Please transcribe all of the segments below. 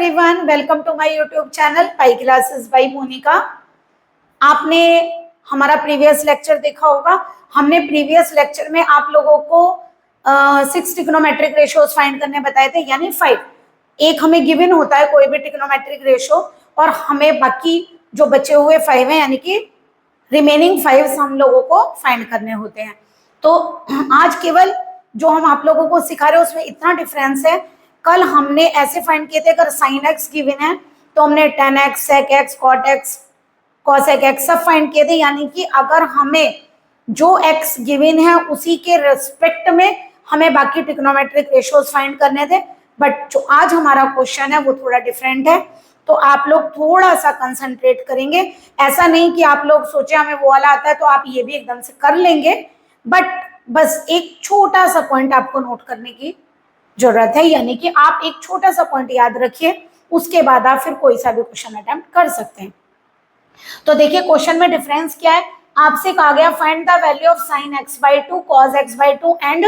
Everyone, welcome to my YouTube channel Pi classes by Monika. आपने हमारा previous lecture देखा होगा। हमने प्रीवियस लेक्चर में आप लोगों को 6 ट्रिग्नोमेट्रिक रेशियोज फाइंड करने बताए थे, यानी 5। एक हमें गिवन होता है कोई भी ट्रिग्नोमेट्रिक रेशियो और हमें बाकी जो बचे हुए 5 हैं यानी कि रिमेनिंग 5 हम लोगों को फाइंड करने होते हैं। तो आज केवल जो हम आप लोगों को सिखा रहे हैं उसमें इतना डिफरेंस है। कल हमने ऐसे फाइंड किए थे, अगर साइन एक्स गिवन है तो हमने tan x, sec x, cot x, cosec x सब फाइंड किए थे, यानी कि अगर हमें जो x गिवन है उसी के रेस्पेक्ट में हमें बाकी ट्रिग्नोमेट्रिक रेशियोज फाइंड करने थे। बट जो आज हमारा क्वेश्चन है वो थोड़ा डिफरेंट है, तो आप लोग थोड़ा सा कंसंट्रेट करेंगे। ऐसा नहीं कि आप लोग सोचे हमें वो वाला आता है तो आप ये भी एकदम से कर लेंगे, बट बस एक छोटा सा पॉइंट आपको नोट करने की जरूरत है, यानी कि आप एक छोटा सा पॉइंट याद रखिए, उसके बाद आप फिर कोई सा भी क्वेश्चन अटेम्प्ट कर सकते हैं। तो देखिए क्वेश्चन में डिफरेंस क्या है। आपसे कहा गया find the value of sin x/2, cos x/2 and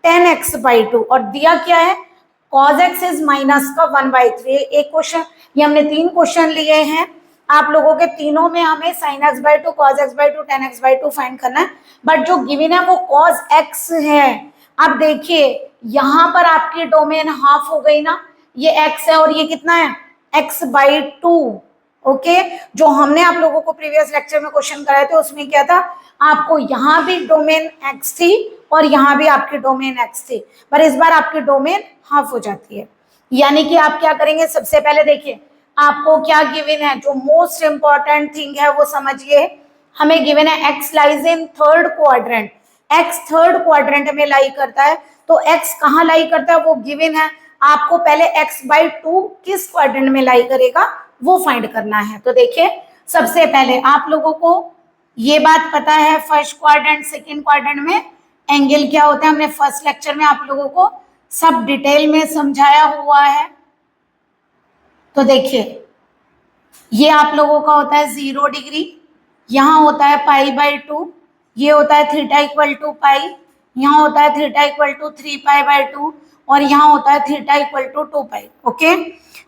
tan x/2, और दिया क्या है cos x इज माइनस का 1/3। एक क्वेश्चन, ये हमने 3 क्वेश्चन लिए हैं आप लोगों के, तीनों में हमें sin x/2, cos x/2, tan x/2 find करना है, बट जो गिवन है वो cos x है। अब देखिए यहां पर आपकी डोमेन हाफ हो गई ना, ये x है और ये कितना है x/2। ओके, जो हमने आप लोगों को प्रीवियस लेक्चर में क्वेश्चन कराए थे उसमें क्या था, आपको यहाँ भी डोमेन x थी और यहाँ भी आपकी डोमेन x थी, पर इस बार आपकी डोमेन हाफ हो जाती है। यानी कि आप क्या करेंगे, सबसे पहले देखिए आपको क्या गिवन है, जो मोस्ट इंपॉर्टेंट थिंग है वो समझिए। हमें गिवन है x lies in third quadrant, x third quadrant में लाई करता है, तो x कहाँ लाई करता है वो गिवन है। आपको पहले x/2 किस क्वाड्रेंट में लाई करेगा वो फाइंड करना है। तो देखिए सबसे पहले आप लोगों को ये बात पता है फर्स्ट क्वाड्रेंट सेकंड क्वाड्रेंट में एंगल क्या होता है, हमने फर्स्ट लेक्चर में आप लोगों को सब डिटेल में समझाया हुआ है। तो देखिए ये आप लोगों का होता है 0 डिग्री, यहाँ होता है π/2, ये होता है θ = पाई, यहाँ होता है θ = 3π/2 और यहाँ होता है θ = 2π। ओके,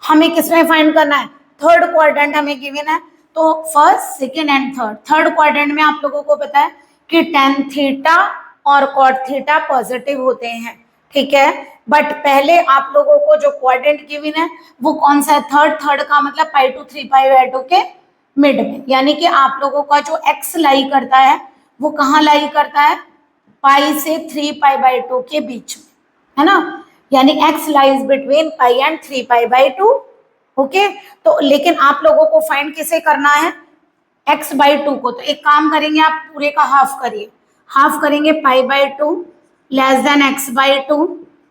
हमें किसमें फाइंड करना है, थर्ड क्वाड्रेंट हमें गिवन है, तो first second and third. Third quadrant में आप लोगों को पता है कि tan थीटा और cot थीटा पॉजिटिव होते हैं, ठीक है। बट पहले आप लोगों को जो क्वाड्रेंट गिवन है वो कौन सा है, थर्ड। थर्ड का मतलब π/2 3π/2 के मिड में, यानी कि आप लोगों का जो x लाई करता है वो कहाँ लाई करता है, पाई से 3π/2 के बीच में, है ना, यानी x lies between pi and 3π/2। Okay, तो लेकिन आप लोगों को फाइंड किसे करना है, x/2 को। तो एक काम करेंगे, आप पूरे का हाफ करिए, हाफ करेंगे π/2 less than x/2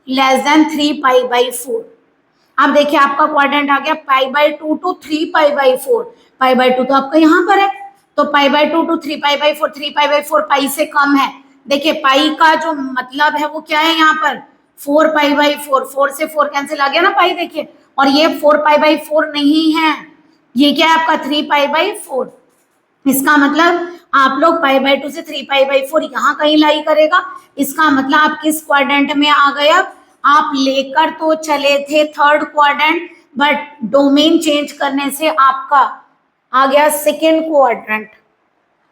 less than 3π/4। अब देखिए आपका क्वाड्रेंट आ गया π/2 to 3π/4। π/2 तो आपका यहाँ पर है, तो π/2 to 3π/4, 3π/4 पाई से कम है। देखिए पाई का जो मतलब है वो क्या है, यहाँ पर 4π/4, 4 से 4 कैंसिल आ गया ना पाई, देखिए, और ये 4π/4 नहीं है, ये क्या है आपका 3π/4। इसका मतलब आप लोग π/2 से 3π/4 यहाँ कहीं लाई करेगा, इसका मतलब आप किस क्वाड्रेंट में आ गए। अब आप लेकर तो चले थे third quadrant, but domain change करने से आपका आ गया सेकेंड क्वाड्रेंट।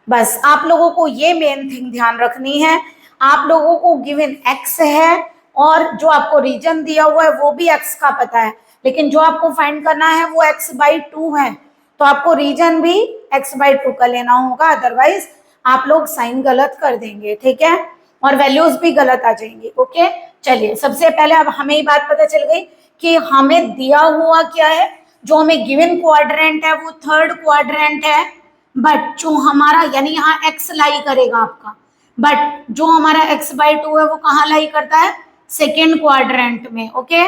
बस आप लोगों को ये मेन थिंग ध्यान रखनी है, आप लोगों को गिवन x है और जो आपको रीजन दिया हुआ है वो भी x का पता है, लेकिन जो आपको फाइंड करना है वो x/2 है, तो आपको रीजन भी x/2 का लेना होगा, अदरवाइज आप लोग साइन गलत कर देंगे, ठीक है, और वैल्यूज भी गलत आ जाएंगी। ओके, चलिए सबसे पहले अब हमें ये बात पता चल गई कि हमें दिया हुआ क्या है, जो हमें गिवन क्वाड्रेंट है वो थर्ड क्वाड्रेंट है, बट जो हमारा यानी यहाँ x लाई करेगा आपका, बट जो हमारा x/2 है वो कहाँ लाई करता है, सेकेंड क्वाड्रेंट में। ओके,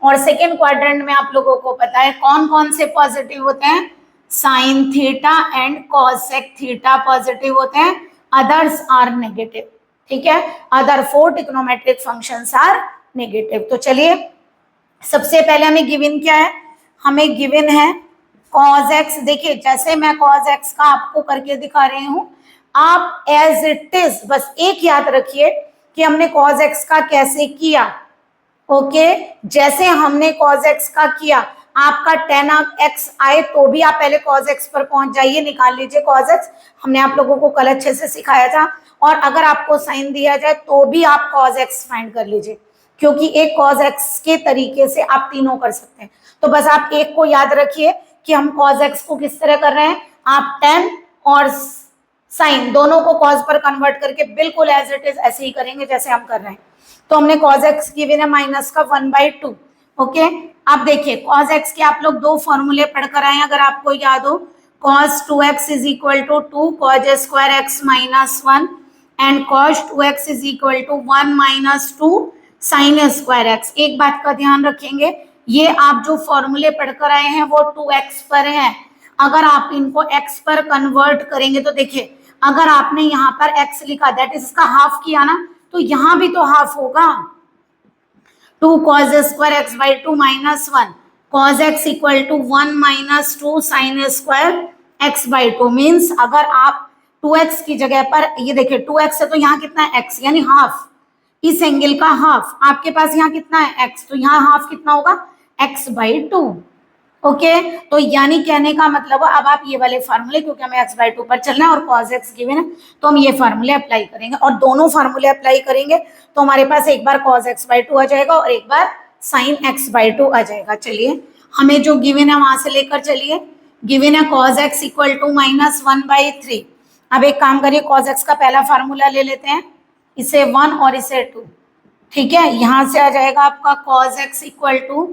और सेकेंड क्वाड्रेंट में आप लोगों को पता है कौन कौन से पॉजिटिव होते हैं, sine theta and cosec theta positive होते हैं, अदर्स आर नेगेटिव, ठीक है, other 4 trigonometric functions are negative. तो चलिए सबसे पहले हमें गिवन क्या है, हमें गिवन है cos x। देखिए जैसे मैं cos x का आपको करके दिखा रही हूं, आप एज इट इज बस एक याद रखिए कि हमने cos x का कैसे किया। ओके, जैसे हमने cos x का किया आपका tan ऑफ x आए तो भी आप पहले cos x पर पहुंच जाइए, निकाल लीजिए cos x। हमने आप लोगों को कल अच्छे से सिखाया था। और अगर आपको साइन दिया जाए तो भी आप cos x फाइंड कर लीजिए, क्योंकि एक cos x के तरीके से आप तीनों कर सकते हैं। तो बस आप एक को याद रखिए कि हम cos x को किस तरह कर रहे हैं, आप tan और साइन दोनों को cos पर कन्वर्ट करके बिल्कुल एज इट इज ऐसे ही करेंगे जैसे हम कर रहे हैं। तो हमने cos x गिवन है माइनस का 1/2। ओके, अब देखिए cos x के आप लोग दो फॉर्मूले पढ़कर आए, अगर आपको याद हो, cos 2x is equal to 2 cos square x minus 1 and cos 2x is equal to 1 minus 2 sine square x। एक बात का ध्यान रखेंगे, ये आप जो फॉर्मूले पढ़कर आए हैं वो 2x पर है। अगर आप इनको x पर कन्वर्ट करेंगे तो देखिए, अगर आपने यहाँ पर x लिखा दैट इज इसका हाफ किया ना, तो यहाँ भी तो हाफ होगा। 2 cos square x by 2 minus 1 cos x equal to 1 minus 2 sine square x by 2 means अगर आप 2x की जगह पर ये देखिए 2x है तो यहाँ कितना है x, यानी हाफ, इस एंगल का हाफ। आपके पास यहाँ कितना है x, तो यहाँ हाफ कितना होगा x बाई 2। ओके, तो यानी कहने का मतलब अब आप ये वाले फार्मूले, क्योंकि हमें x बाई 2 पर चलना है और cos x गिवन है, तो हम ये फार्मूले अप्लाई करेंगे और दोनों फार्मूले अप्लाई करेंगे तो हमारे पास एक बार cos x बाई 2 आ जाएगा और एक बार sin x बाई 2 आ जाएगा। चलिए हमें जो गिवन है वहां से लेकर चलिए, गिवन है cos x equal to minus 1/3। अब एक काम करिए, cos x का पहला फार्मूला ले लेते हैं, इसे 1 और इसे 2। ठीक है, यहां से आ जाएगा आपका cos x equal to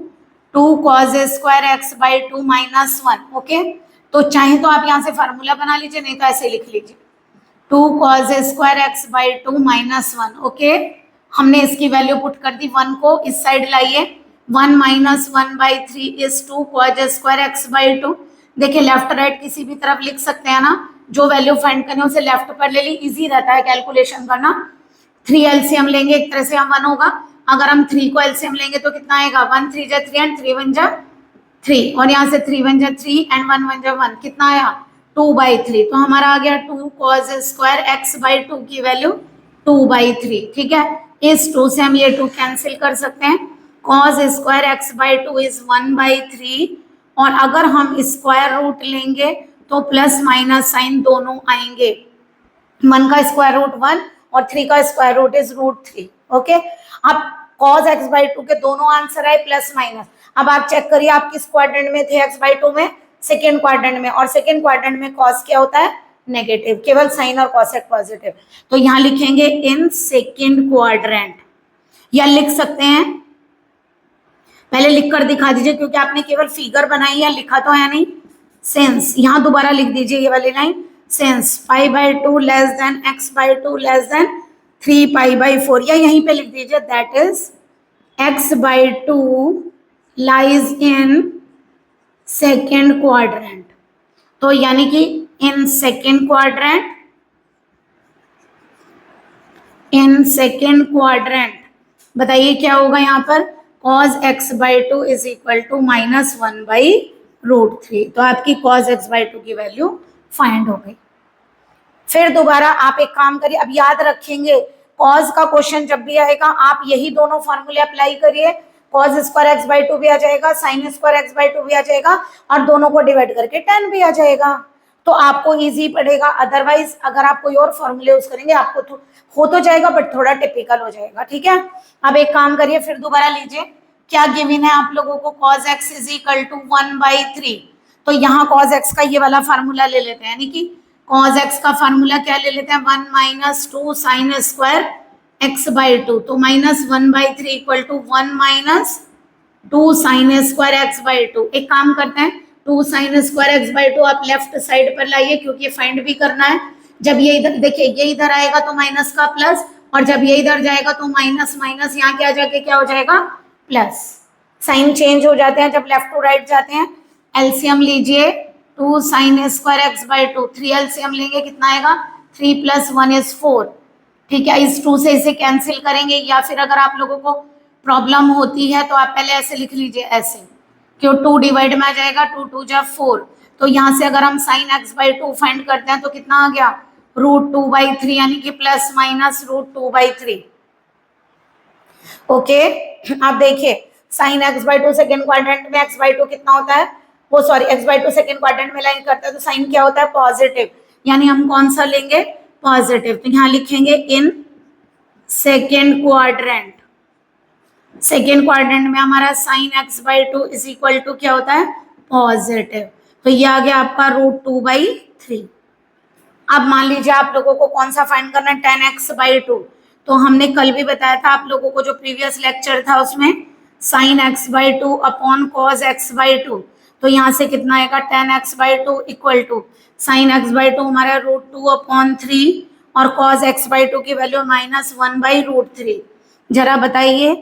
2 cos square x by 2 minus 1। Okay, तो चाहे तो आप यहाँ से फार्मूला बना लीजिए, नहीं तो ऐसे लिख लीजिए 2 cos square x by 2 minus 1। Okay, हमने इसकी वैल्यू पुट कर दी, 1 को इस साइड लाइए, 1 minus 1/3 is 2 cos square x by 2। देखिए लेफ्ट राइट किसी भी तरफ लिख सकते हैं ना, जो वैल्यू फाइंड करनी है उसे लेफ्ट पर ले ली, इजी रहता है कैलकुलेशन करना। 3 एलसीएम लेंगे, एक तरह से हम 1 होगा, अगर हम 3 को एलसीएम लेंगे तो कितना आएगा 1 3 जा 3 एंड 3 1 जा 3, और यहाँ से 3 1 जा 3 एंड 1 1 जा 1, कितना आया 2/3। तो हमारा आ गया 2 cos स्क्वायर x बाई 2 की वैल्यू 2/3। ठीक है, इस 2 से हम ये 2 कैंसिल कर सकते हैं, cos square x by 2 is 1/3, और अगर हम स्क्वायर रूट लेंगे तो प्लस माइनस साइन दोनों आएंगे, 1 का स्क्वायर रूट 1 और 3 का स्क्वायर रूट इज √3। ओके, अब cos x बाई 2 के दोनों आंसर आए प्लस माइनस। अब आप चेक करिए आप किस क्वाड्रेंट में थे x बाई 2 में, सेकेंड क्वाड्रेंट में, और सेकेंड क्वाड्रेंट में cos क्या होता है नेगेटिव, केवल साइन और cosec पॉजिटिव। तो यहाँ लिखेंगे इन सेकेंड क्वाड्रेंट, या लिख सकते हैं, पहले लिखकर दिखा दीजिए क्योंकि आपने केवल फिगर बनाई है, लिखा तो है नहीं। सिंस, यहाँ दोबारा लिख दीजिए ये वाली line, since pi by 2 less than x by 2 less than 3 pi by 4, या यहीं पे लिख दीजिए that is x by 2 lies in second quadrant. तो यानी कि in second quadrant, in second quadrant, बताइए क्या होगा यहाँ पर, cos x by 2 is equal to minus 1/√3। तो आपकी cos x बाई 2 की वैल्यू फाइंड हो गई। फिर दोबारा आप एक काम करिए, अब याद रखेंगे cos का क्वेश्चन जब भी आएगा आप यही दोनों फॉर्मूले अप्लाई करिए, cos स्क्वायर x बाई 2 भी आ जाएगा, साइन स्क्वायर x बाई 2 भी आ जाएगा, और दोनों को डिवाइड करके tan भी आ जाएगा, तो आपको इजी पड़ेगा। अदरवाइज अगर आप कोई और फॉर्मूले यूज करेंगे आपको तो हो तो जाएगा बट थोड़ा टिपिकल हो जाएगा। ठीक है, अब एक काम करिए, फिर दोबारा लीजिए, क्या गिवन है आप लोगों को, cos x is equal to 1/3। तो यहाँ cos x का ये वाला फार्मूला ले लेते हैं, यानी कि cos x का फार्मूला क्या ले लेते हैं, 1 minus 2 sine square x by 2। तो minus 1/3 equal to 1 minus 2 sine square x by 2। एक काम करते हैं, 2 साइन स्क्वायर x बाई 2 आप लेफ्ट साइड पर लाइए क्योंकि फाइंड भी करना है। जब ये इधर देखिए, ये इधर आएगा तो माइनस का प्लस, और जब ये इधर जाएगा तो माइनस माइनस यहाँ क्या जाके क्या हो जाएगा प्लस। साइन चेंज हो जाते हैं जब लेफ्ट टू राइट जाते हैं। एलसीएम लीजिए, 2 sine square x by 2, 3 LCM लेंगे कितना आएगा, 3 + 1 इज 4। ठीक है, इस 2 से इसे कैंसिल करेंगे, या फिर अगर आप लोगों को प्रॉब्लम होती है तो आप पहले ऐसे लिख लीजिए, ऐसे क्यों 2 डिवाइड में आ जाएगा, 2 2 जा 4। तो यहाँ से अगर हम साइन x बाई 2 फाइंड करते हैं तो कितना आ गया √2/3, यानी कि प्लस माइनस √2/3। ओके, अब देखिए sign x by to second quadrant में एक्स बाई टू कितना होता है, वो sorry x by to second quadrant में लाइन करता है तो साइन क्या होता है, पॉजिटिव, यानी हम कौन सा लेंगे, पॉजिटिव। तो यहाँ लिखेंगे in second quadrant, second quadrant में हमारा sine x by two is equal to क्या होता है, पॉजिटिव। तो ये आ गया आपका √2/3। अब मान लीजिए आप लोगों को कौन सा फाइंड करना है, tan x बाई टू। तो हमने कल भी बताया था आप लोगों को, जो प्रीवियस लेक्चर था उसमें sin x by two upon cos x by two. तो यहाँ से कितना आएगा, tan x by two equal to sin x by two हमारा √2/3 और cos x बाई टू की वैल्यू -1/√3। जरा बताइए,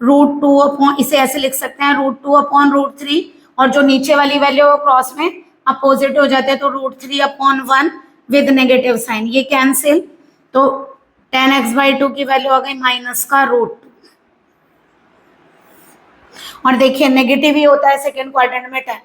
√2 अपॉन, इसे ऐसे लिख सकते हैं √2/√3 और जो नीचे वाली वैल्यू है क्रॉस में अपोजिट हो जाते हैं तो √3/1 विद नेगेटिव साइन, ये कैंसिल। तो tan x बाई टू की वैल्यू आ गई -√2। और देखिए नेगेटिव ही होता है सेकेंड क्वाड्रेंट में tan,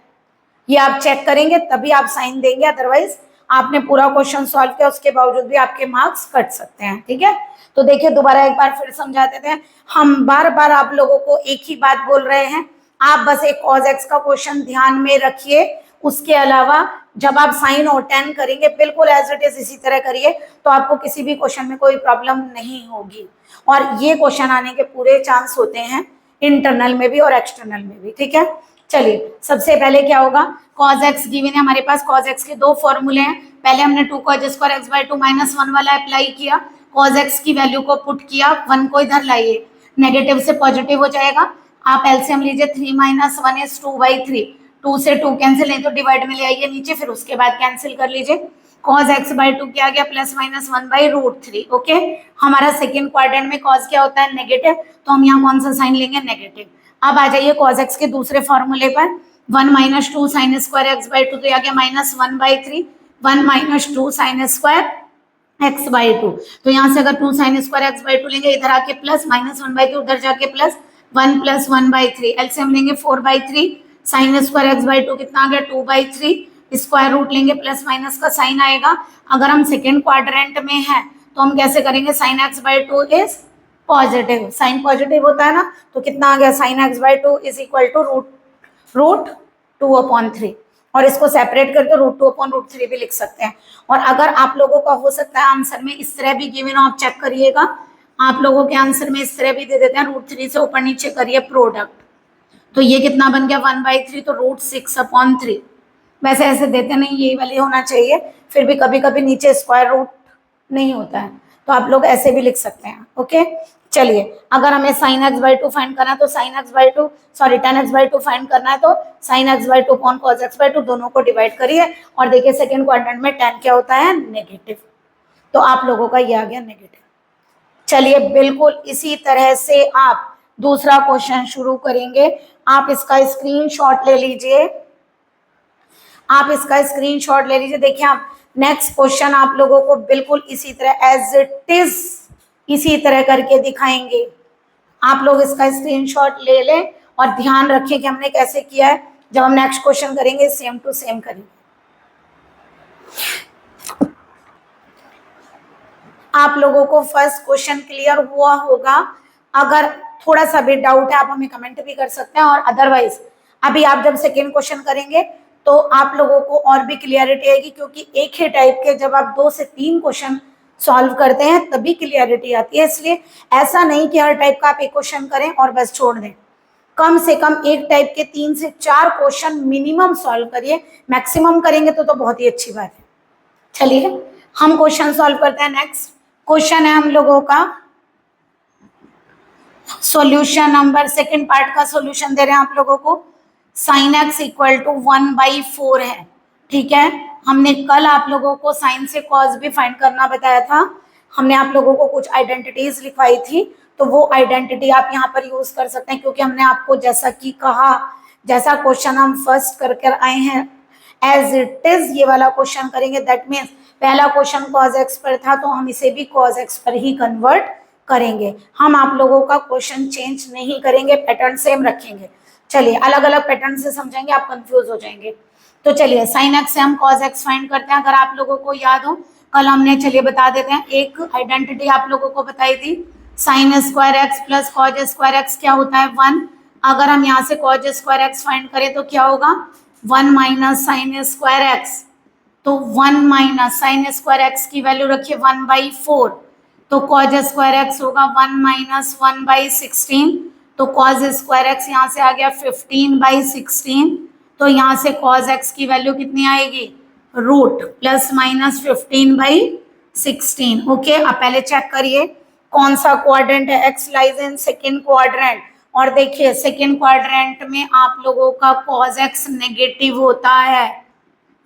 ये आप चेक करेंगे तभी आप साइन देंगे, अदरवाइज आपने पूरा क्वेश्चन सॉल्व किया उसके बावजूद भी आपके मार्क्स कट सकते हैं। ठीक है, तो देखिए दोबारा एक बार फिर समझाते थे, हम बार बार आप लोगों को एक ही बात बोल रहे हैं, आप बस एक cos x का क्वेश्चन ध्यान में रखिए, उसके अलावा जब आप साइन और tan करेंगे बिल्कुल एज इट इज इसी तरह करिए, तो आपको किसी भी क्वेश्चन में कोई प्रॉब्लम नहीं होगी। और ये क्वेश्चन आने के पूरे चांस होते हैं इंटरनल में भी और एक्सटर्नल में भी। ठीक है, चलिए सबसे पहले क्या होगा, cos x गिवन है हमारे पास, cos x के दो फॉर्मूले हैं। पहले हमने 2 cos square x by to -1 वाला अप्लाई किया, cos x की वैल्यू को पुट किया, 1 को इधर लाइए, नेगेटिव से पॉजिटिव हो जाएगा। आप एलसीएम लीजिए, 3 - 1 इज 2/3, 2 से 2 कैंसिल, नहीं तो डिवाइड में ले आइए नीचे, फिर उसके बाद कैंसिल कर लीजिए। cos x बाई टू क्या आ गया, +-1/√3। ओके, हमारा सेकेंड क्वाड्रेंट में cos क्या होता है, नेगेटिव, तो हम यहाँ कौन सा साइन लेंगे, नेगेटिव। अब आ जाइए cos x के दूसरे फॉर्मूले पर, 1 - 2 sin square x by two, तो आ गया -1/3, 1 - 2 sin square x by two. तो यहाँ से अगर 2 sin square x by to लेंगे, इधर आके प्लस, -1/2 उधर जाके प्लस, 1 + 1/3, एलसीएम लेंगे 4/3, sin square x by to कितना आ गया, 2/3, स्क्वायर रूट लेंगे, प्लस माइनस का साइन आएगा। अगर हम सेकेंड क्वाड्रेंट में हैं तो हम कैसे करेंगे, sin x by two is positive, sine positive होता है ना, तो कितना आ गया, sin x by two is equal to √2/3, और इसको सेपरेट करके √2/√3 भी लिख सकते हैं। और अगर आप लोगों का हो सकता है आंसर में इस तरह भी गिवन, आप चेक करिएगा, आप लोगों के आंसर में इस तरह भी दे देते हैं, √3 से ऊपर नीचे करिए प्रोडक्ट, तो ये कितना बन गया, 1/3, तो √6/3। वैसे ऐसे देते नहीं, यही वाली होना चाहिए, फिर भी कभी कभी नीचे स्क्वायर रूट नहीं होता है, तो आप लोग ऐसे भी लिख सकते हैं। ओके, चलिए अगर हमें sin x by to find करना है तो sin x by to, sorry tan x by to find करना है तो sin x by two upon cos x by to, दोनों को डिवाइड करिए, और देखिए सेकेंड क्वाड्रेंट में tan क्या होता है, नेगेटिव, तो आप लोगों का ये आ गया नेगेटिव। चलिए बिल्कुल इसी तरह से आप दूसरा क्वेश्चन शुरू करेंगे। आप इसका स्क्रीनशॉट ले लीजिए, आप इसका स्क्रीनशॉट ले लीजिए। देखिए आप नेक्स्ट क्वेश्चन आप लोगों को बिल्कुल इसी तरह एज इट इज इसी तरह करके दिखाएंगे। आप लोग इसका स्क्रीनशॉट ले लें और ध्यान रखें कि हमने कैसे किया है, जब हम नेक्स्ट क्वेश्चन करेंगे सेम टू सेम करेंगे। आप लोगों को फर्स्ट क्वेश्चन क्लियर हुआ होगा। अगर थोड़ा सा भी डाउट है आप हमें कमेंट भी कर सकते हैं, और अदरवाइज अभी आप जब सेकेंड क्वेश्चन करेंगे तो आप लोगों को और भी क्लियरिटी आएगी, क्योंकि एक ही टाइप के जब आप 2 से 3 क्वेश्चन सॉल्व करते हैं तभी क्लियरिटी आती है। इसलिए ऐसा नहीं कि हर टाइप का आप एक क्वेश्चन करें और बस छोड़ दें, कम से कम एक टाइप के 3 से 4 क्वेश्चन मिनिमम सॉल्व करिए। मैक्सिमम करेंगे तो बहुत ही अच्छी बात है। चलिए हम क्वेश्चन सॉल्व करते हैं। नेक्स्ट क्वेश्चन है हम लोगों का सॉल्यूशन नंबर, सेकंड पार्ट का सॉल्यूशन दे रहे हैं आप लोगों को। sin x इक्वल टू 1/4 है, ठीक है। हमने कल आप लोगों को sin से cos भी फाइंड करना बताया था। हमने आप लोगों को कुछ आइडेंटिटीज लिखवाई थी, तो वो आइडेंटिटी आप यहाँ पर यूज कर सकते हैं, क्योंकि हमने आपको जैसा कि कहा, जैसा क्वेश्चन हम फर्स्ट कर आए हैं एज इट इज ये वाला क्वेश्चन करेंगे। दैट मीन्स पहला क्वेश्चन cos x पर था तो हम इसे भी cos x पर ही कन्वर्ट करेंगे। हम आप लोगों का क्वेश्चन चेंज नहीं करेंगे, पैटर्न सेम रखेंगे। चलिए अलग अलग पैटर्न से समझेंगे, आप कंफ्यूज हो जाएंगे। तो चलिए sin x से हम cos x फाइंड करते हैं। अगर आप लोगों को याद हो कल हमने, चलिए बता देते हैं, एक आइडेंटिटी आप लोगों को बताई थी, sin square x plus cos square x क्या होता है, 1। अगर हम यहाँ से कॉज स्क्वायर एक्स फाइंड करें तो क्या होगा, 1 माइनस साइन स्क्वायर एक्स, तो 1 माइनस साइन स्क्वायर एक्स की वैल्यू रखिए 1/4, तो कॉज स्क्वायर एक्स होगा 1 माइनस 1/16, तो कॉज स्क्वायर एक्स यहाँ से आ गया 15/16, तो यहाँ से कॉज एक्स की वैल्यू कितनी आएगी, रूट प्लस माइनस 15/16। ओके, अब पहले चेक करिए कौन सा क्वाड्रेंट है, x lies in second quadrant, और देखिए सेकेंड क्वाड्रेंट में आप लोगों का कॉज एक्स नेगेटिव होता है,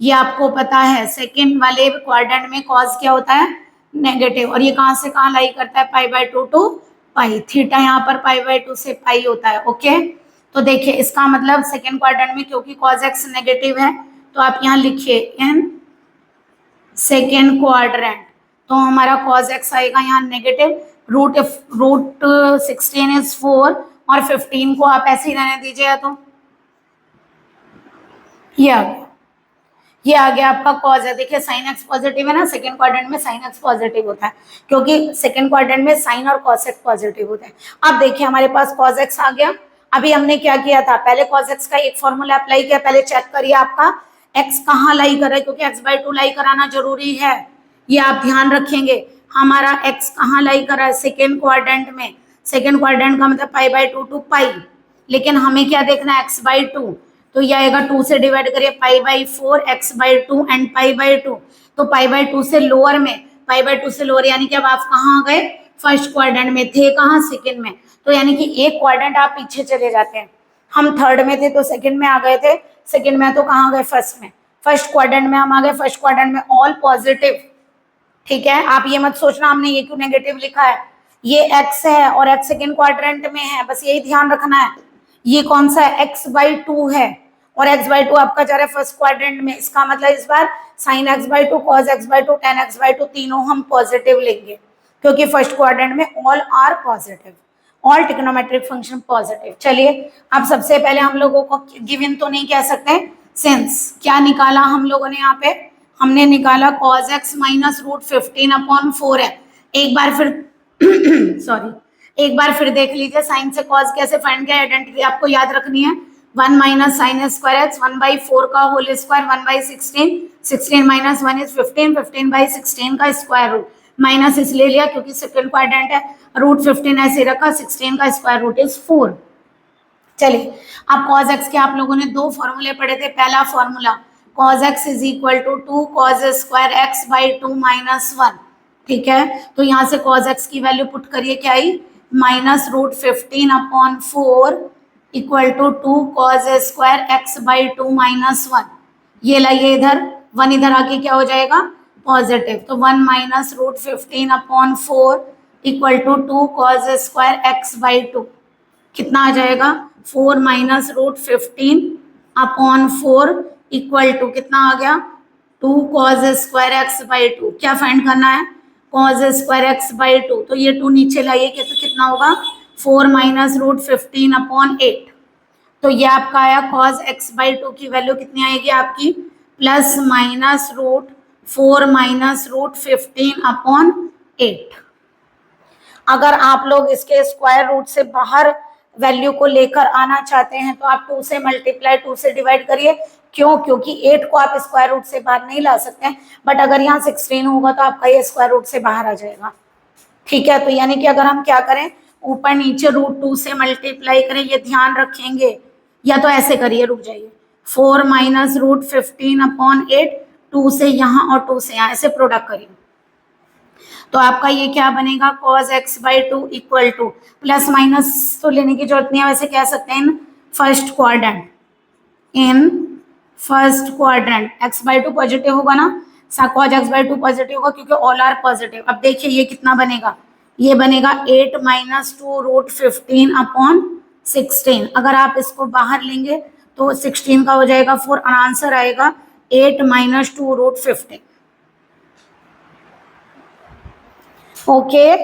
ये आपको पता है, सेकेंड वाले क्वाड्रेंट में कॉज क्या होता है, नेगेटिव, और ये कहां से कहां लाई करता है, पाई/2 टू पाई, थीटा यहाँ पर पाई/2 से पाई होता है। ओके, तो देखिए इसका मतलब सेकेंड क्वाड्रेंट में क्योंकि कॉज एक्स नेगेटिव है तो आप यहाँ लिखिए इन सेकेंड क्वाड्रेंट, तो हमारा कॉज एक्स आएगा यहाँ नेगेटिव, रूट 16 इज 4 और 15 को आप ऐसे ही रहने दीजिए, तो ये आ गया आपका कॉज है। देखिए साइन एक्स पॉजिटिव है ना, सेकेंड क्वाड्रेंट में साइन एक्स पॉजिटिव होता है क्योंकि सेकेंड क्वाड्रेंट में साइन और कॉस एक्स पॉजिटिव होता है। अब देखिए हमारे पास कॉज एक्स आ गया, अभी हमने क्या किया था, पहले कॉज एक्स का एक फॉर्मूला अप्लाई किया, पहले चेक करिए आपका एक्स कहाँ लाई कर रहा है, क्योंकि x/2 लाई कराना जरूरी है, ये आप ध्यान रखेंगे, हमारा x कहाँ लाई कर रहा है, सेकेंड क्वाड्रेंट में, सेकेंड क्वाड्रेंट का मतलब पाई/2 टू पाई, लेकिन हमें क्या देखना है, x/2, तो ये आएगा 2 से डिवाइड करिए, पाई/4 x/2 एंड पाई/2, तो पाई/2 से लोअर में, पाई/2 से लोअर यानी कि अब आप कहाँ गए, फर्स्ट क्वाड्रेंट में थे, कहाँ, सेकेंड में, तो यानी कि एक क्वाड्रेंट आप पीछे चले जाते हैं, हम थर्ड में थे तो सेकेंड में आ गए थे, सेकेंड में तो कहाँ गए, फर्स्ट में, फर्स्ट क्वाड्रेंट में हम आ गए, फर्स्ट क्वाड्रेंट में ऑल पॉजिटिव, ठीक है, आप ये मत सोचना हमने ये क्यों नेगेटिव लिखा है, ये x है और x सेकेंड क्वाड्रेंट में है, बस यही ध्यान रखना है, ये कौन सा है, x/2 है और x/2 आपका जा रहा है फर्स्ट क्वाड्रेंट में, इसका मतलब इस बार sin x/2, cos x/2, tan x/2 तीनों हम पॉजिटिव लेंगे क्योंकि फर्स्ट क्वाड्रेंट में all are positive, all trigonometric function positive. चलिए अब सबसे पहले हम लोगों को गिवन तो नहीं कह सकते, सिंस क्या निकाला हम लोगों ने, यहाँ पे हमने निकाला cos x माइनस रूट 15/4 है, एक बार फिर सॉरी एक बार फिर देख लीजिए साइन से कॉज कैसे फाइंड किया, आइडेंटिटी आपको याद रखनी है, 1 माइनस साइन स्क्वायर एक्स 1/4 का होल स्क्वायर 1/16, 16 माइनस 1 इज 15, 15/16 का स्क्वायर रूट, माइनस इसलिए लिया क्योंकि सेकंड क्वाड्रेंट है, रूट 15 ऐसे रखा, 16 का स्क्वायर रूट इज 4। चलिए अब cos x के आप लोगों ने दो फॉर्मूले पढ़े थे, पहला formula cos x is equal to 2 cos square x/2 minus 1, ठीक है, तो यहाँ से cos x की वैल्यू पुट करिए, क्या आई, minus root 15/4 equal to 2 cos square x/2 minus 1, ये लाइए इधर, 1 इधर आके क्या हो जाएगा, पॉजिटिव, तो 1 minus root 15/4 equal to 2 cos square x/2, कितना आ जाएगा, 4 माइनस रूट 15/4 इक्वल टू कितना आ गया, 2 cos स्क्वायर x/2, क्या फाइंड करना है, cos स्क्वायर x/2, तो ये 2 नीचे लाइए तो कितना होगा, 4 माइनस रूट 15/8, तो ये आपका आया cos x/2 की वैल्यू कितनी आएगी आपकी, plus minus root 4 minus root 15/8। अगर आप लोग इसके स्क्वायर रूट से बाहर वैल्यू को लेकर आना चाहते हैं तो आप 2 से मल्टीप्लाई 2 से डिवाइड करिए, क्यों, क्योंकि 8 को आप स्क्वायर रूट से बाहर नहीं ला सकते हैं, बट अगर यहाँ 16 होगा तो आपका ये स्क्वायर रूट से बाहर आ जाएगा, ठीक है, तो यानी कि अगर हम क्या करें, ऊपर नीचे रूट 2 से मल्टीप्लाई करें, ये ध्यान रखेंगे, या तो ऐसे करिए, रुक जाइए, 4 माइनस रूट 15/8, 2 से यहाँ और 2 से यहाँ, ऐसे प्रोडक्ट करिए, तो आपका ये क्या बनेगा, cos x/2 equal to, plus minus तो लेने की जरूरत नहीं है, वैसे कह सकते हैं first quadrant, in first quadrant x/2 positive होगा ना, cos x/2 पॉजिटिव होगा क्योंकि ऑल आर पॉजिटिव। अब देखिए ये कितना बनेगा, ये बनेगा 8 माइनस 2 रूट 15/16, अगर आप इसको बाहर लेंगे तो 16 का हो जाएगा 4, आंसर आएगा 8 माइनस 2 रूट 15। ओके,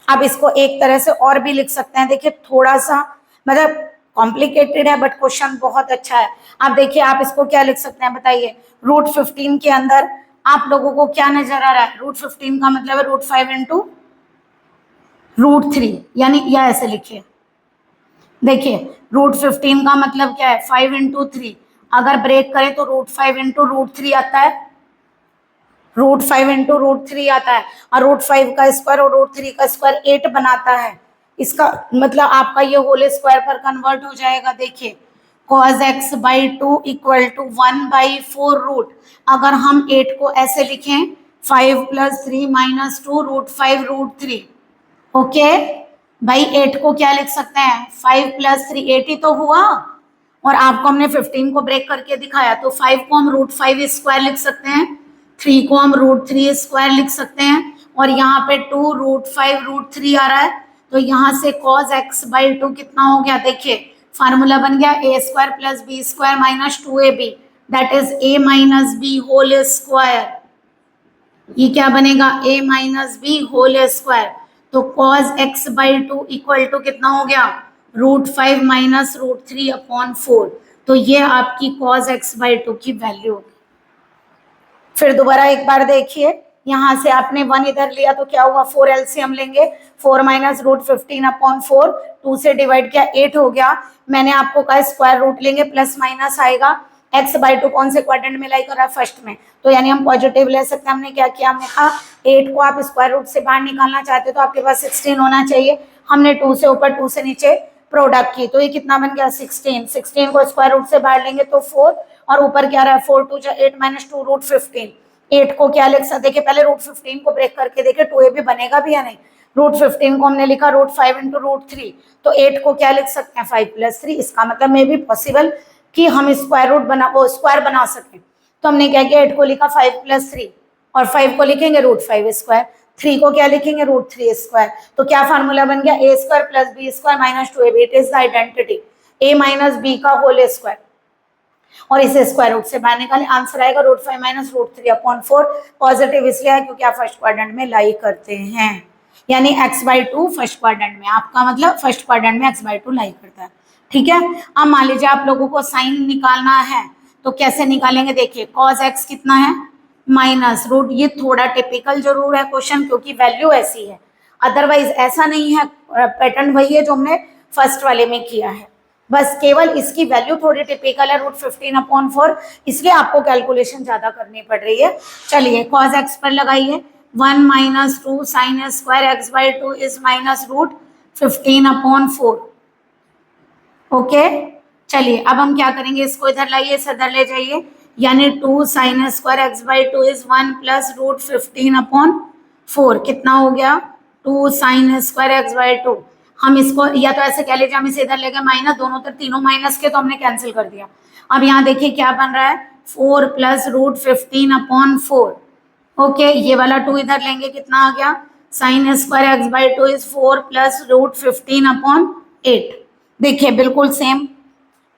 अब इसको एक तरह से और भी लिख सकते हैं, देखिए थोड़ा सा मतलब कॉम्प्लिकेटेड है बट क्वेश्चन बहुत अच्छा है। आप देखिए आप इसको क्या लिख सकते हैं बताइए, रूट 15 के अंदर आप लोगों को क्या नजर आ रहा है, रूट 15 का मतलब है रूट 5 इंटू रूट 3, यानी या ऐसे लिखिए देखिए √15 का मतलब क्या है 5 इंटू 3, अगर ब्रेक करें तो √5 इंटू √3 आता है, √5 इंटू √3 आता है, और √5 का स्क्वायर और √3 का स्क्वायर 8 बनाता है। इसका मतलब आपका ये होल स्क्वायर पर कन्वर्ट हो जाएगा। देखिए cos x by 2 equal to 1/4 root, अगर हम 8 को ऐसे लिखें 5 + 3 - 2 √5 √3, ओके भाई 8 को क्या लिख सकते हैं 5 + 3 8 ही तो हुआ, और आपको हमने 15 को ब्रेक करके दिखाया, तो 5 को हम √5 स्क्वायर लिख सकते हैं, 3 को हम √3 स्क्वायर लिख सकते हैं, और यहाँ पे 2 √5 √3 आ रहा है, तो यहाँ से cos x बाई 2 कितना हो गया, देखिए फार्मूला बन गया a² + b² - 2ab, that is a - b whole square. ये क्या बनेगा a - b होल स्क्वायर, तो cos x by 2 equal to कितना हो गया √5 - √3/4, तो ये आपकी cos x बाई 2 की वैल्यू होगी। फिर दोबारा एक बार देखिए, यहां से आपने 1 इधर लिया तो क्या हुआ 4 एलसीएम लेंगे, 4 - √15/4, 2 से डिवाइड किया 8 हो गया। मैंने आपको कहा स्क्वायर रूट लेंगे प्लस माइनस आएगा, x बाई 2 कौन से क्वाड्रेंट में लाई कर रहा है फर्स्ट में, तो यानी हम पॉजिटिव ले सकते हैं। हमने क्या किया, हमने कहा 8 को आप स्क्वायर रूट से बाहर निकालना चाहते हो तो आपके पास 16 होना चाहिए, हमने 2 से ऊपर 2 से नीचे प्रोडक्ट की, तो ये कितना बन गया 16, 16 को स्क्वायर रूट से बाहर लेंगे तो 4, और ऊपर क्या रहा है 4 2 8 - 2 √15, 8 को क्या लिख सकते, देखिए पहले √15 को ब्रेक करके देखिए 2ab बनेगा भी या नहीं, √15 को हमने लिखा √5 इंटू √3, तो 8 को क्या लिख सकते हैं 5 + 3, इसका मतलब मे भी पॉसिबल कि हम स्क्वायर रूट स्क्वायर बना सकें, तो हमने क्या किया 8 को लिखा 5 + 3, और 5 को लिखेंगे √5 स्क्वायर, 3 को क्या लिखेंगे √3 स्क्वायर, तो क्या फार्मूला बन गया a² + b² - 2ab, it is the identity a - b का होल स्क्वायर, और इसे स्क्वायर रूट से बाहर निकाले, आंसर आएगा √5 - √3/4, पॉजिटिव इसलिए है क्योंकि आप फर्स्ट क्वाड्रेंट में लाई करते हैं, यानी x बाई 2 फर्स्ट क्वाड्रेंट में, आपका मतलब फर्स्ट क्वाड्रेंट में x बाई 2 लाई करता है। ठीक है, अब मान लीजिए आप लोगों को साइन निकालना है, तो कैसे निकालेंगे, देखिए cos x कितना है माइनस रूट, ये थोड़ा टिपिकल जरूर है क्वेश्चन क्योंकि वैल्यू ऐसी है, अदरवाइज ऐसा नहीं है, पैटर्न वही है जो हमने फर्स्ट वाले में किया है, बस केवल इसकी वैल्यू थोड़ी टिपिकल है √15/4, इसलिए आपको कैलकुलेशन ज्यादा करनी पड़ रही है। चलिए cos x पर लगाइए 1 - 2 sin square x by 2 is -√15/4, okay. चलिए अब हम क्या करेंगे, इसको इधर लाइए, इसे इधर ले जाइए, यानी 2 sin square x by 2 is 1 + √15/4, कितना हो गया 2 sin स्क्वायर x बाई 2, हम इसको या तो ऐसे कह लीजिए, हम इसे इधर ले गए माइनस, दोनों तरफ तीनों माइनस के तो हमने कैंसिल कर दिया। अब यहाँ देखिए क्या बन रहा है 4 + √15/4, ओके, ये वाला 2 इधर लेंगे, कितना आ गया sin square x by 2 is 4 + √15/8, देखिए बिल्कुल सेम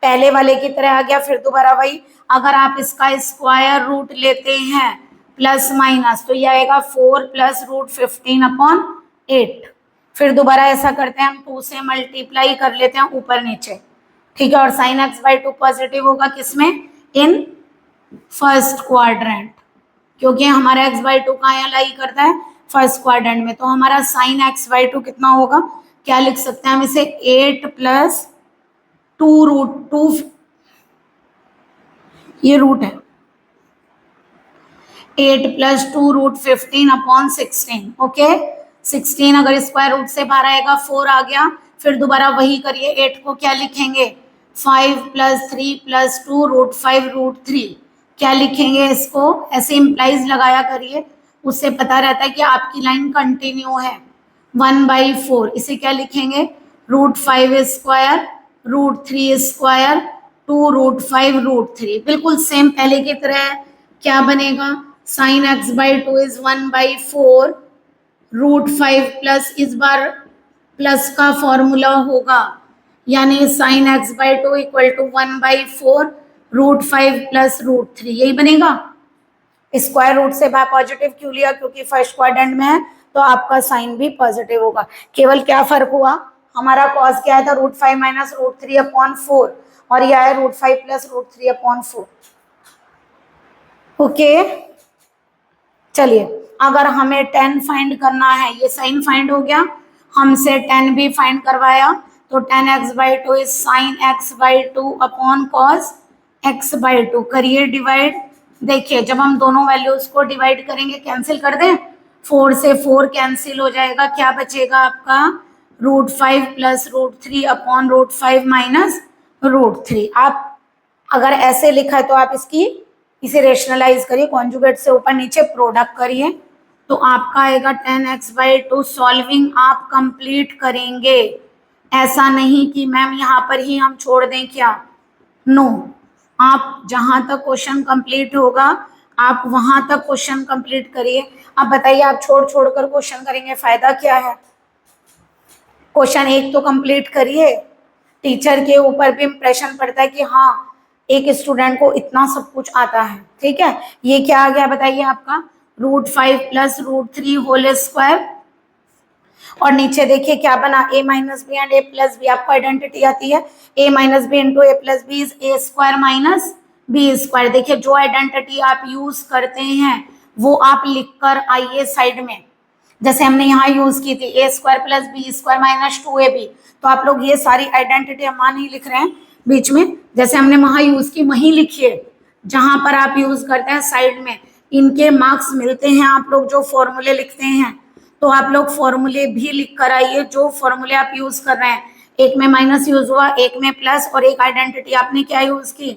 पहले वाले की तरह आ गया। फिर दोबारा वही, अगर आप इसका स्क्वायर रूट लेते हैं प्लस माइनस तो ये आएगा 4 + √15/8, फिर दोबारा ऐसा करते हैं, हम 2 से मल्टीप्लाई कर लेते हैं ऊपर नीचे, ठीक है, और sin x बाई 2 पॉजिटिव होगा किसमें, इन फर्स्ट क्वाड्रेंट, क्योंकि हमारा x बाई 2 कहाँ यहाँ लाई करता है फर्स्ट क्वाड्रेंट में, तो हमारा sin x बाई 2 कितना होगा, क्या लिख सकते हैं हम इसे 8 + 2√2, ये रूट है 8 + 2√15/16, ओके, 16 अगर स्क्वायर रूट से बाहर आएगा 4 आ गया, फिर दोबारा वही करिए, 8 को क्या लिखेंगे 5 + 3 + 2 √5√3, क्या लिखेंगे इसको, ऐसे इम्प्लाइज लगाया करिए, उससे पता रहता है कि आपकी लाइन कंटिन्यू है। 1/4 इसे क्या लिखेंगे √5 स्क्वायर √3 स्क्वायर 2 √5√3, बिल्कुल सेम पहले की तरह है, क्या बनेगा sin x by 2 is 1/4 √5 plus, इस बार प्लस का फॉर्मूला होगा, यानी sin x by 2 equal to 1/4 √5 + √3, यही बनेगा। स्क्वायर रूट से बाय पॉजिटिव क्यों लिया, क्योंकि फर्स्ट क्वाड्रेंट में है तो आपका साइन भी पॉजिटिव होगा, केवल क्या फर्क हुआ, हमारा कॉस क्या था √5 - √3/4, और यह है √5 + √3/4, ओके। चलिए अगर हमें tan फाइंड करना है, ये साइन फाइंड हो गया, हमसे tan भी फाइंड करवाया, तो tan x/2 is sin x/2 upon cos x/2। करिए डिवाइड। देखिए जब हम दोनों वैल्यूज को डिवाइड करेंगे, कैंसिल कर दें, 4 से 4 कैंसिल हो जाएगा, क्या बचेगा आपका √5 प्लस √3 अपॉन √5 माइनस √3। आप अगर ऐसे लिखा है तो आप इसे रेशनलाइज करिए, कॉन्जुगेट से ऊपर नीचे प्रोडक्ट करिए, तो आपका आएगा tan x/2। सॉल्विंग आप कंप्लीट करेंगे, ऐसा नहीं कि मैम यहाँ पर ही हम छोड़ दें क्या, नो, आप जहां तक क्वेश्चन कंप्लीट होगा आप वहां तक क्वेश्चन कंप्लीट करिए। अब बताइए आप छोड़ छोड़ कर क्वेश्चन करेंगे, फायदा क्या है। क्वेश्चन एक तो कंप्लीट करिए, टीचर के ऊपर भी इंप्रेशन पड़ता है कि हाँ एक स्टूडेंट को इतना सब कुछ आता है। ठीक है, ये क्या आ गया बताइए आपका √5 प्लस √3 होल स्क्वायर, और नीचे देखिए क्या बना a minus B and a plus B. आपको आइडेंटिटी आती है a minus B into a plus B is a square minus B square. देखिए जो आइडेंटिटी आप यूज करते हैं वो आप लिख कर आइए साइड में, जैसे हमने यहाँ यूज की थी a square plus B square minus 2ab। तो आप लोग ये सारी आइडेंटिटी हम नहीं लिख रहे हैं बीच में, जैसे हमने वहां यूज की वहीं लिखिए जहां पर आप यूज करते हैं साइड में। इनके मार्क्स मिलते हैं आप लोग जो फॉर्मूले लिखते हैं, तो आप लोग फॉर्मूले भी लिख कर आइए जो फॉर्मूले आप यूज कर रहे हैं। एक में माइनस यूज हुआ, एक में प्लस, और एक आइडेंटिटी आपने क्या यूज की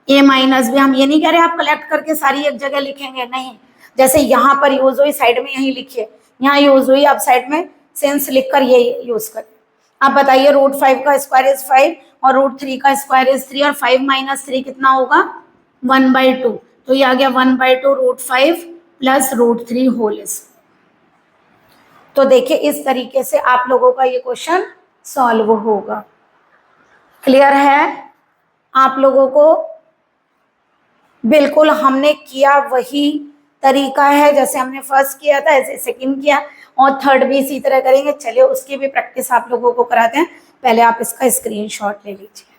a माइनस बी। हम ये नहीं कह रहे आप कलेक्ट करके सारी एक जगह लिखेंगे, नहीं, जैसे यहाँ पर यूज हुई साइड में यही लिखिए, यहाँ यूज हुई आप साइड में सेंस लिखकर ये यूज करें। अब बताइए √5 का स्क्वायर इज 5 और √3 का स्क्वायर इज 3 और 5 माइनस 3 कितना होगा 1/2। तो ये आ गया 1/2 √5 प्लस √3 होल स्क्वायर। तो देखिए इस तरीके से आप लोगों का ये क्वेश्चन सॉल्व होगा। क्लियर है आप लोगों को। बिल्कुल हमने किया वही तरीका है जैसे हमने फर्स्ट किया था, ऐसे सेकंड किया और थर्ड भी इसी तरह करेंगे। चलिए उसकी भी प्रैक्टिस आप लोगों को कराते हैं, पहले आप इसका स्क्रीनशॉट ले लीजिए।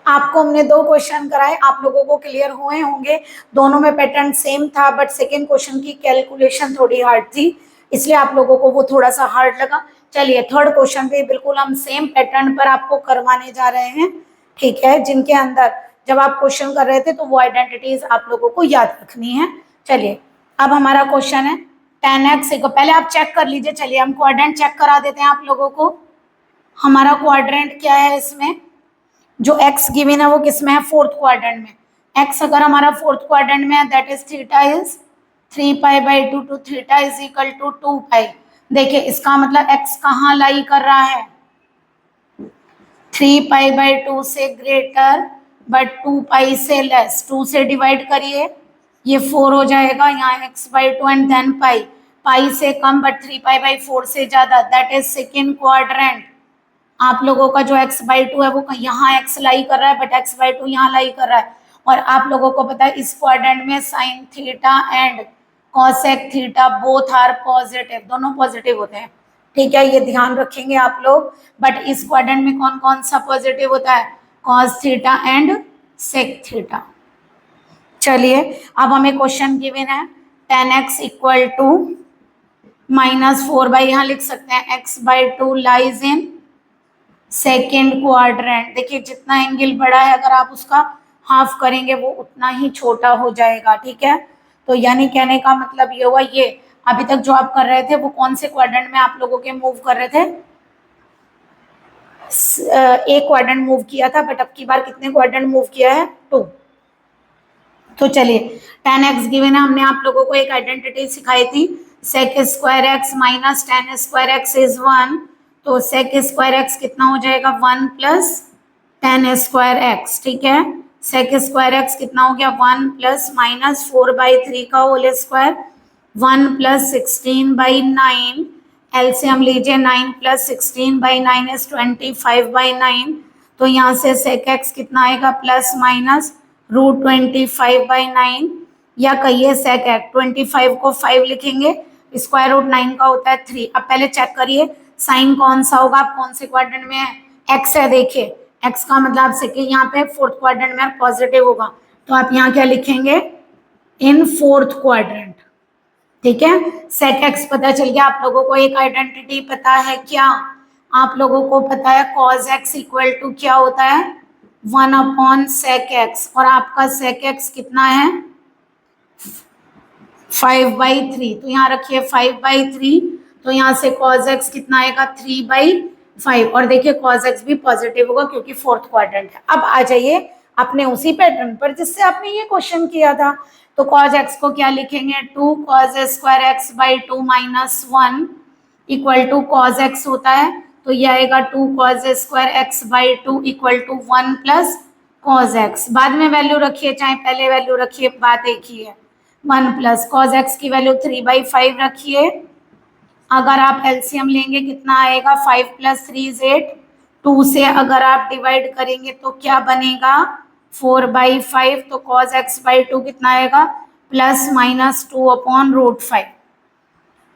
आपको हमने 2 क्वेश्चन कराए, आप लोगों को क्लियर हुए होंगे। दोनों में पैटर्न सेम था, बट सेकेंड क्वेश्चन की कैलकुलेशन थोड़ी हार्ड थी, इसलिए आप लोगों को वो थोड़ा सा हार्ड लगा। चलिए थर्ड क्वेश्चन पे बिल्कुल हम सेम पैटर्न पर आपको करवाने जा रहे हैं, ठीक है, जिनके अंदर जब आप क्वेश्चन कर रहे थे तो वो आइडेंटिटीज आप लोगों को याद रखनी है। चलिए अब हमारा क्वेश्चन है tan x को पहले आप चेक कर लीजिए। चलिए हम क्वाड्रेंट चेक करा देते हैं आप लोगों को। हमारा क्वाड्रेंट क्या है, इसमें जो x गिवन है वो किसमें है, फोर्थ क्वाड्रेंट में। x अगर हमारा फोर्थ क्वाड्रेंट में है that is theta is 3π/2 to theta is equal to 2π। देखिए इसका मतलब x कहाँ लाई कर रहा है, 3π/2 से ग्रेटर बट 2π से लेस। 2 से डिवाइड करिए ये 4 हो जाएगा, यहाँ x/2 एंड देन पाई से कम बट 3π/4 से ज्यादा, दैट इज सेकेंड क्वाड्रेंट। आप लोगों का जो x/2 है वो यहाँ x लाई कर रहा है बट x/2 यहाँ लाई कर रहा है। और आप लोगों को पता है इस क्वाड्रेंट में sine theta and cosec theta both are positive, दोनों पॉजिटिव होते हैं, ठीक है, ये ध्यान रखेंगे आप लोग। बट इस क्वाड्रेंट में कौन कौन सा पॉजिटिव होता है, cos theta and sec theta. चलिए अब हमें क्वेश्चन गिवन है tan x इक्वल टू -4 यहाँ लिख सकते हैं x/2 lies in second quadrant. देखिए जितना एंगल बड़ा है अगर आप उसका हाफ करेंगे वो उतना ही छोटा हो जाएगा, ठीक है। तो यानी कहने का मतलब ये हुआ, ये अभी तक जो आप कर रहे थे वो कौन से क्वाड्रेंट में आप लोगों के मूव कर रहे थे, एक क्वाड्रेंट मूव किया था, बट अब की बार कितने क्वाड्रेंट मूव किया है, 2। तो चलिए tan x गिवन है, हमने आप लोगों को एक आइडेंटिटी सिखाई थी sec square x minus tan square x is 1। तो sec स्क्वायर x कितना हो जाएगा 1 प्लस tan स्क्वायर x, ठीक है। sec स्क्वायर x कितना हो गया 1 प्लस -4/3 का होल स्क्वायर 1 प्लस 16/9। एलसीएम लीजिए 9 प्लस 16/9 इज 25/9। तो यहाँ से sec x कितना आएगा प्लस माइनस √25/9, या कहिए sec x 25 को 5 लिखेंगे, स्क्वायर रूट 9 का होता है 3। अब पहले चेक करिए साइन कौन सा होगा, आप कौन से क्वाड्रेंट में है, x है, देखिए x का मतलब सेकेंड यहाँ पे फोर्थ क्वाड्रेंट में पॉजिटिव होगा, तो आप यहाँ क्या लिखेंगे इन फोर्थ क्वाड्रेंट, ठीक है, sec x पता चल गया। आप लोगों को एक आइडेंटिटी पता है क्या? आप लोगों को पता है cos x इक्वल टू क्या होता है? 1 अपॉन sec x, और आपका sec x कितना है? 5/3। तो यहाँ रखिए 5/3, तो यहाँ से cos x कितना आएगा? 3/5। और देखिए cos x भी पॉजिटिव होगा क्योंकि फोर्थ क्वाड्रेंट है। अब आ जाइए अपने उसी पैटर्न पर जिससे आपने ये क्वेश्चन किया था। तो cos x को क्या लिखेंगे? 2 cos square x/2 minus 1 equal to cos x होता है, तो ये आएगा 2 cos square x/2 equal to 1 plus cos x। बाद में वैल्यू रखिए चाहे पहले वैल्यू रखिए, बात एक ही है। 1 प्लस cos x की वैल्यू 3/5 रखिए। अगर आप एलसीएम लेंगे कितना आएगा? 5 प्लस 3 इज 8। 2 से अगर आप डिवाइड करेंगे तो क्या बनेगा? 4/5। तो cos x/2 कितना आएगा? Plus minus 2 upon root 5।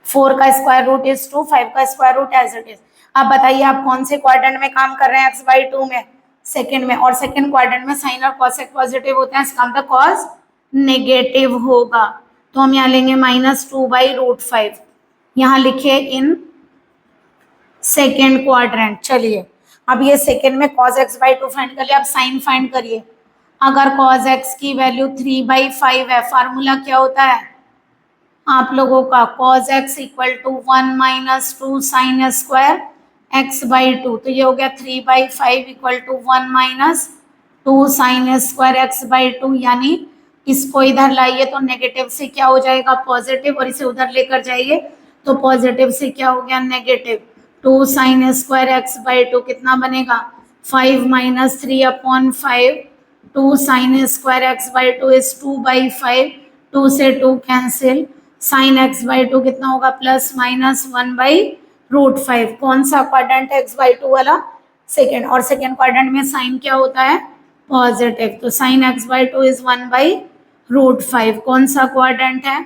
4 का स्क्वायर रूट इज 2, 5 का square root as it is. अब बताइए आप कौन से क्वाड्रेंट में काम कर रहे हैं? x/2 में, सेकंड में। और सेकंड क्वाड्रेंट में साइन और कॉसेक पॉजिटिव होते हैं, इसका मतलब कॉस नेगेटिव होगा। तो हम यहाँ लेंगे -2/√5। यहाँ लिखिए इन सेकेंड क्वाड्रेंट। चलिए अब ये सेकेंड में cos x/2 फाइंड कर लिया, अब साइन फाइंड करिए। अगर cos x की वैल्यू 3/5 है, फार्मूला क्या होता है आप लोगों का? cos x equal to 1 minus 2 sine square x/2। तो ये हो गया 3/5 equal to 1 minus 2 sine square x/2। यानी इसको इधर लाइए तो नेगेटिव से क्या हो जाएगा? पॉजिटिव, और इसे उधर लेकर जाइए तो पॉजिटिव से क्या हो गया? नेगेटिव। 2 साइन स्क्वायर x/2 कितना बनेगा? 5 minus 3 upon 5। 2 sine square x/2 is 2/5। 2 से 2 कैंसिल। साइन x/2 कितना होगा? Plus minus 1/√5। कौन सा क्वाड्रेंट है x/2 वाला? सेकेंड। और सेकेंड क्वाड्रेंट में साइन क्या होता है? पॉजिटिव। तो साइन x/2 इज 1/√5। कौन सा क्वाड्रेंट है?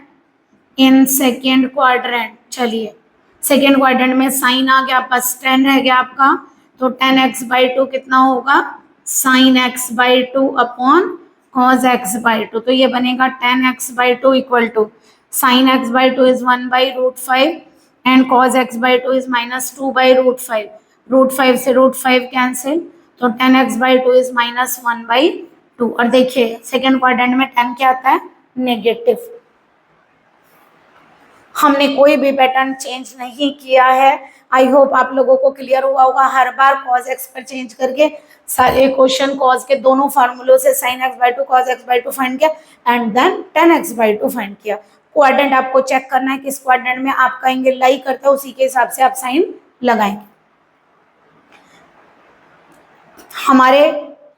इन सेकेंड क्वाड्रेंट। चलिए सेकेंड क्वाड्रेंट में साइन आ गया, बस 10 रह गया आपका। तो 10x/2 कितना होगा? Sine x/2 upon cos x/2। तो ये बनेगा 10x/2 equal to sine x/2 is 1/√5 and cos x/2 is -2/√5। √5 से √5 कैंसिल, तो 10x/2 इज -1/2। और देखिए सेकेंड क्वाड्रेंट में 10 क्या आता है? नेगेटिव। हमने कोई भी पैटर्न चेंज नहीं किया है। आई होप आप लोगों को क्लियर हुआ होगा। हर बार cos x पर चेंज करके सारे क्वेश्चन cos के दोनों फार्मूलों से sin x/2 cos x/2 find किया and then tan x/2 find किया। क्वाड्रेंट आपको चेक करना है किस क्वाड्रेंट में आपका एंगल लाई करता है, उसी के हिसाब से आप साइन लगाएंगे। हमारे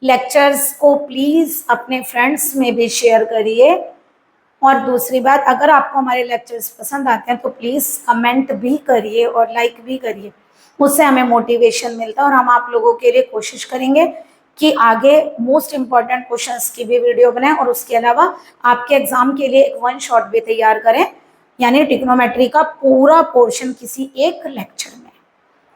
लेक्चर्स को प्लीज अपने फ्रेंड्स में भी शेयर करिए। और दूसरी बात, अगर आपको हमारे लेक्चर्स पसंद आते हैं तो प्लीज़ कमेंट भी करिए और लाइक भी करिए, उससे हमें मोटिवेशन मिलता है और हम आप लोगों के लिए कोशिश करेंगे कि आगे मोस्ट इम्पॉर्टेंट क्वेश्चंस की भी वीडियो बनाएं और उसके अलावा आपके एग्जाम के लिए एक 1 शॉट भी तैयार करें, यानी ट्रिग्नोमेट्री का पूरा पोर्शन किसी एक लेक्चर में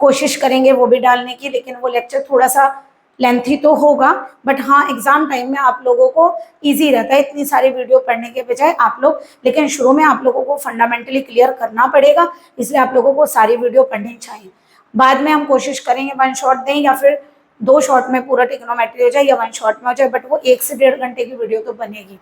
कोशिश करेंगे वो भी डालने की। लेकिन वो लेक्चर थोड़ा सा लेंथी तो होगा, बट हाँ एग्जाम टाइम में आप लोगों को इजी रहता है इतनी सारी वीडियो पढ़ने के बजाय आप लोग। लेकिन शुरू में आप लोगों को फंडामेंटली क्लियर करना पड़ेगा, इसलिए आप लोगों को सारी वीडियो पढ़नी चाहिए। बाद में हम कोशिश करेंगे 1 शॉट दें या फिर 2 शॉट में पूरा ट्रिग्नोमेट्री हो जाए या 1 शॉट में हो जाए, बट वो 1 से 1.5 घंटे की वीडियो तो बनेगी।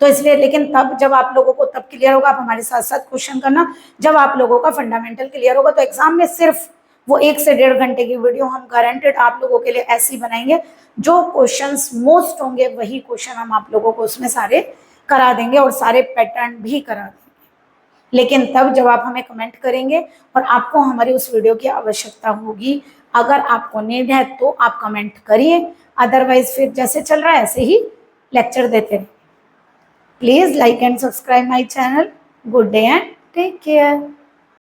तो इसलिए, लेकिन तब जब आप लोगों को तब क्लियर होगा, आप हमारे साथ साथ क्वेश्चन करना, जब आप लोगों का फंडामेंटल क्लियर होगा तो एग्जाम में सिर्फ वो 1 से 1.5 घंटे की वीडियो हम गारंटेड आप लोगों के लिए ऐसी बनाएंगे, जो क्वेश्चंस मोस्ट होंगे वही क्वेश्चन हम आप लोगों को उसमें सारे करा देंगे और सारे पैटर्न भी करा देंगे। लेकिन तब जब आप हमें कमेंट करेंगे और आपको हमारी उस वीडियो की आवश्यकता होगी। अगर आपको नीड है तो आप कमेंट करिए, अदरवाइज फिर जैसे चल रहा है ऐसे ही लेक्चर देते रहिए। Please like and subscribe my channel. Good day and take care.